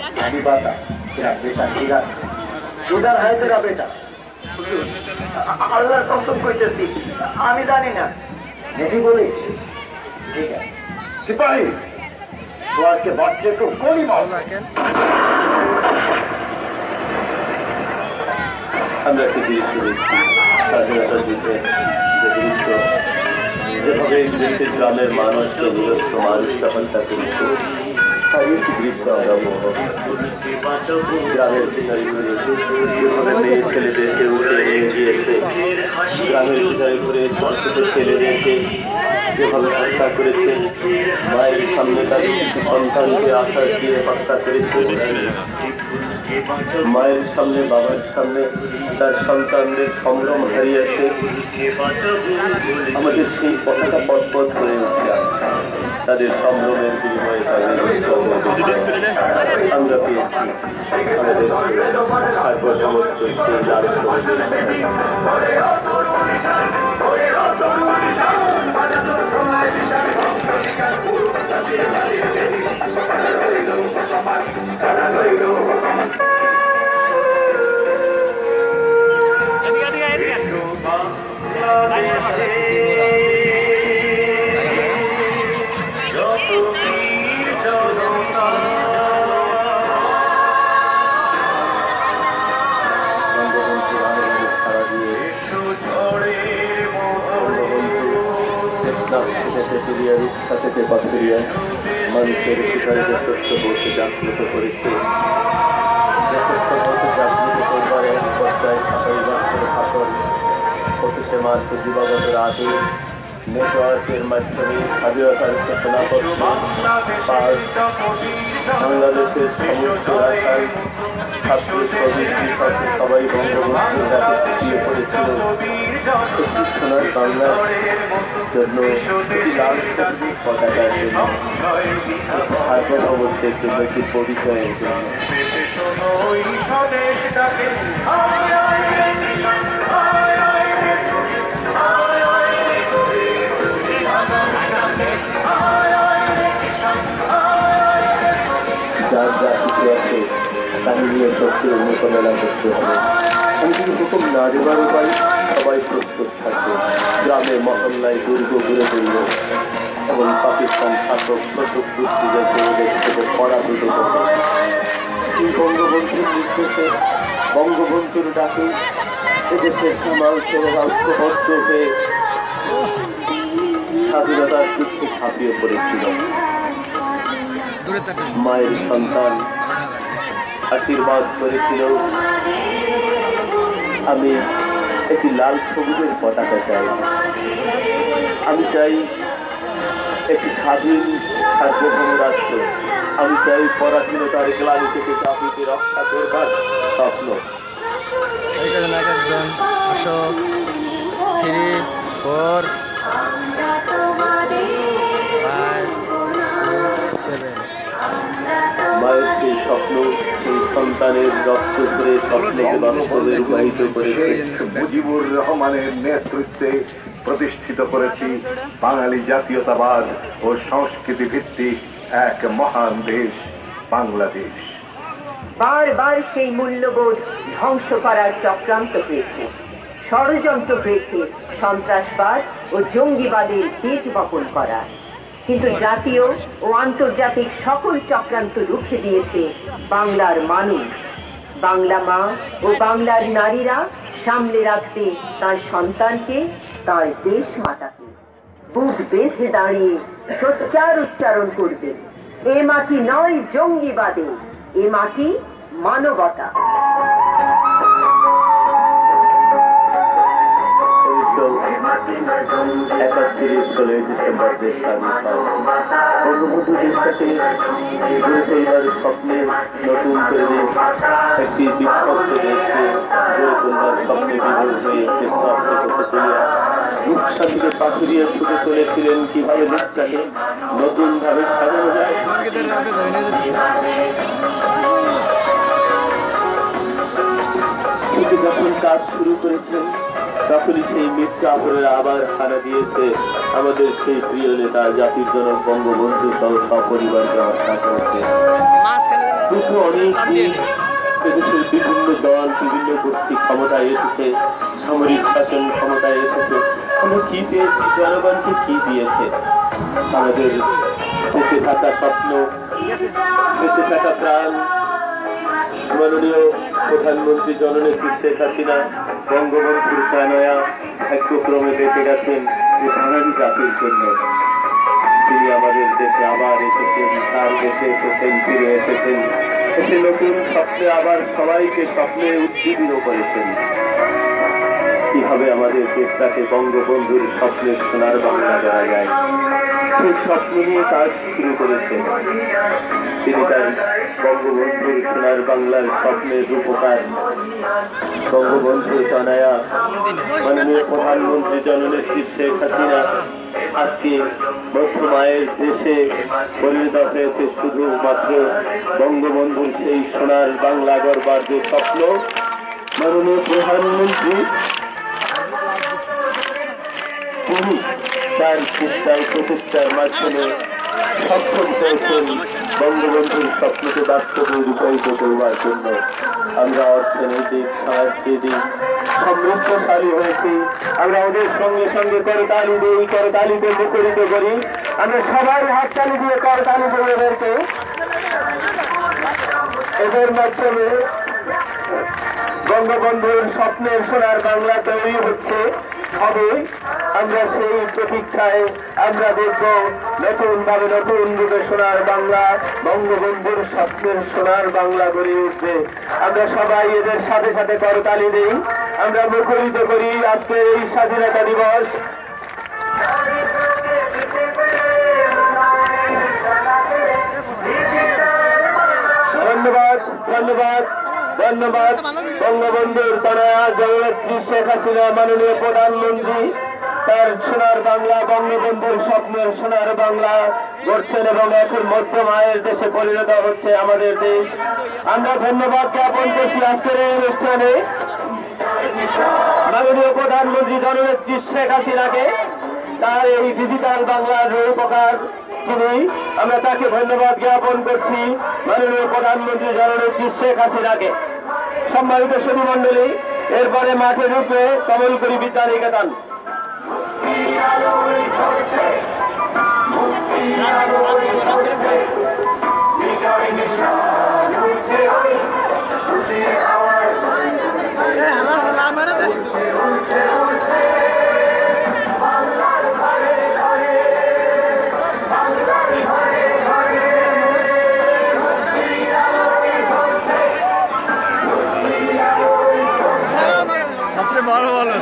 बेटा ठीक है उधर है तेरा बेटा अल्लाह कसम কইতেছি আমি জানি না नहीं बोली ठीक है सिपाही द्वार के बच्चे को गोली मारो আমরা কি দিয়েছি স্বাধীনতা যুদ্ধে যে দৃশ্য যেভাবে দেশের গ্রামের মানুষকে নিজস্ব মানুষকে হত্যা করেছে গ্রামের ভিতরে যেভাবে মেয়ে ছেলেদেরকে উঠে নিয়ে গিয়েছে গ্রামের ভিতরে ঘুরে ছোট ছেলেদেরকে যেভাবে হত্যা করেছে মায়ের সামনে তার সন্তানকে আশা দিয়ে হত্যা করেছে মায়ের সামনে বাবার সামনে তার সন্তানদের সম্ভ্রম হারিয়েছে আমাদের সেই পতাকা পথ হয়ে উঠছে তাদের সম্ভ্রমের বিনিময়ে আমরা পেয়েছি আমাদের সার্বভৌমত্ব লাভ রূপসা থেকে পাথরিয়া মানুষের শিকারীদের তথ্য বলতে জাগ্রত করেছে জাগ্রত করবার এক পর্যায়ে 27 শাসন 25 মার্চ দিবাগতের আগে নেটওয়ার্কের মাধ্যমে স্বাধীনতার ঘোষণা করছে বাংলাদেশের সমস্ত এলাকায় ছাত্র শ্রমিক কৃষক সবাই বঙ্গবন্ধুর কাছে পিছিয়ে পড়েছিল সোনার বাংলার জন্য লাল পতাকার জন্য সার্বভৌমত্বের জন্য একটি পরিচয়ের জন্য যার যা কিছু আছে তাকে নিয়ে শক্তির মোকাবেলা করতে হবে আমি কিন্তু প্রথম না দেবার উপায় সবাই প্রস্তুত থাকবে গ্রামে মহল্লায় দুর্গ ঘুরে তুলল এবং পাকিস্তান শাসক শতক দুষ্টিদেরকে ওদের থেকে পরাজিত করবে এই বঙ্গবন্ধুর নির্দেশে বঙ্গবন্ধুর ডাকে এদেশের সমাজের ঐক্যবদ্ধ হয়ে স্বাধীনতার যুদ্ধে ঝাঁপিয়ে পড়েছিল মায়ের সন্তান আশীর্বাদ করেছিল আমি একটি লাল সবুজের পতাকা চাই আমি চাই একটি স্বাধীন সার্বভৌম রাষ্ট্র আমি চাই পরাধীনতার গ্লানি থেকে জাতিকে রক্ষা করবার স্বপ্ন একজন অশোক 3 4 5 6 7 মায়ের সেই স্বপ্ন সেই সন্তানের রক্ত করে স্বপ্নকে বাস্তবে রূপায়িত করেছে মুজিবুর রহমানের নেতৃত্বে প্রতিষ্ঠিত করেছি বাঙালি জাতীয়তাবাদ ও সংস্কৃতি ভিত্তিক এক মহান দেশ বাংলাদেশ বারবার সেই মূল্যবোধ ধ্বংস করার চক্রান্ত হয়েছে ষড়যন্ত্র হয়েছে সন্ত্রাসবাদ ও জঙ্গিবাদের বীজ বপন করা কিন্তু জাতীয় ও আন্তর্জাতিক সকল চক্রান্ত রুখে দিয়েছে বাংলার মানুষ বাংলা মা ও বাংলার নারীরা সামলে রাখতে তার সন্তানকে তার দেশ মাতাকে বুক বেঁধে দাঁড়িয়ে সোচ্চার উচ্চারণ করবে এ মাটি নয় জঙ্গিবাদে এ মাটি মানবতা 31 ডিসেম্বর দেশ স্বাধীন হয় বঙ্গবন্ধু দেশটাকে গড়ে স্বপ্নে নতুন করে একটি বিশ্বস্ত দেশকে গড়ে তোলার স্বপ্নে বিভোর হয়ে রূপসা থেকে পাথরিয়া ছুটে চলেছিলেন কিভাবে দেশটাকে নতুন ভাবে সাজানো যায় কিন্তু যখন কাজ শুরু করেছেন তখনই সেই মির্জাফরের আবার হানা দিয়েছে আমাদের সেই প্রিয় নেতা জাতির জনক বঙ্গবন্ধু সহ সপরিবারকে হত্যা করেছে দুঃখ আরো অনেক দিন এদেশের বিভিন্ন দল বিভিন্ন গোষ্ঠী ক্ষমতায় এসেছে, সামরিক শাসন ক্ষমতায় এসেছে। আমরা কি পেয়েছি? জনগণকে কি দিয়েছে? আমাদের বেঁচে থাকা স্বপ্ন, বেঁচে থাকা প্রাণ মাননীয় প্রধানমন্ত্রী জননেত্রী শেখ হাসিনা বঙ্গবন্ধুর ছায়া ভাগ্যক্রমে বেঁচে গেছেন এই বাঙালি জাতির জন্য। তিনি আমাদের দেশে আবার এসেছেন, তার দেশে এসেছেন, ফিরে এসেছেন, এসে নতুন স্বপ্নে আবার সবাইকে স্বপ্নে উজ্জীবিত করেছেন। কিভাবে আমাদের দেশটাকে বঙ্গবন্ধুর স্বপ্নের সোনার বাংলা করা যায়, সেই স্বপ্ন নিয়ে কাজ শুরু করেছেন তিনি। তার বঙ্গবন্ধুর সোনার বাংলার স্বপ্নের রূপকার বঙ্গবন্ধু তনয়া মাননীয় প্রধানমন্ত্রী জননেত্রী শেখ হাসিনা আজকে মধ্যমায়ের দেশে পরিণত হয়েছে শুধুমাত্র বঙ্গবন্ধুর সেই সোনার বাংলা গড়বার যে স্বপ্ন মাননীয় প্রধানমন্ত্রী তিনি তার চেষ্টায় প্রচেষ্টার মাধ্যমে সক্ষম হয়েছেন বঙ্গবন্ধুর স্বপ্নকে বাস্তবে রূপায়িত করবার জন্য। আমরা অর্থনৈতিক, সাংস্কৃতিক সমৃদ্ধশালী হয়েছি। আমরা ওদের সঙ্গে সঙ্গে করতালি দিই, করতালিতে মুখরিত করি। আমরা সবাই হাততালি দিয়ে করতালি দিই এদেরকে। এদের মাধ্যমে বঙ্গবন্ধুর স্বপ্নের সোনার বাংলা তৈরি হচ্ছে, হবে। আমরা সেই প্রতীক্ষায় আমরা দেখব নতুন ভাবে নতুন রূপে সোনার বাংলা, বঙ্গবন্ধুর স্বপ্নের সোনার বাংলা গড়ে উঠবে। আমরা সবাই এদের সাথে সাথে করতালি দিই, আমরা মুখরিত করি আজকে এই স্বাধীনতা দিবস। ধন্যবাদ, ধন্যবাদ, ধন্যবাদ। বঙ্গবন্ধুর তনয়া জননেত্রী শেখ হাসিনা মাননীয় প্রধানমন্ত্রী তার সোনার বাংলা, বঙ্গবন্ধুর স্বপ্নের সোনার বাংলা গড়ছেন এবং এখন মধ্যম আয়ের দেশে পরিণত হচ্ছে আমাদের দেশ। আমরা ধন্যবাদ জ্ঞাপন করছি আজকের এই অনুষ্ঠানে মাননীয় প্রধানমন্ত্রী জননেত্রী শেখ হাসিনাকে, তার এই ডিজিটাল বাংলার রূপকার তিনি। আমরা তাকে ধন্যবাদ জ্ঞাপন করছি মাননীয় প্রধানমন্ত্রী জননেত্রী শেখ হাসিনাকে। সম্মানিত সুধী মন্ডলী, এরপরে মাঠে ঢুকবে কমলপুরী বিদ্যানিকেতন। সবচেয়ে বড় বলো।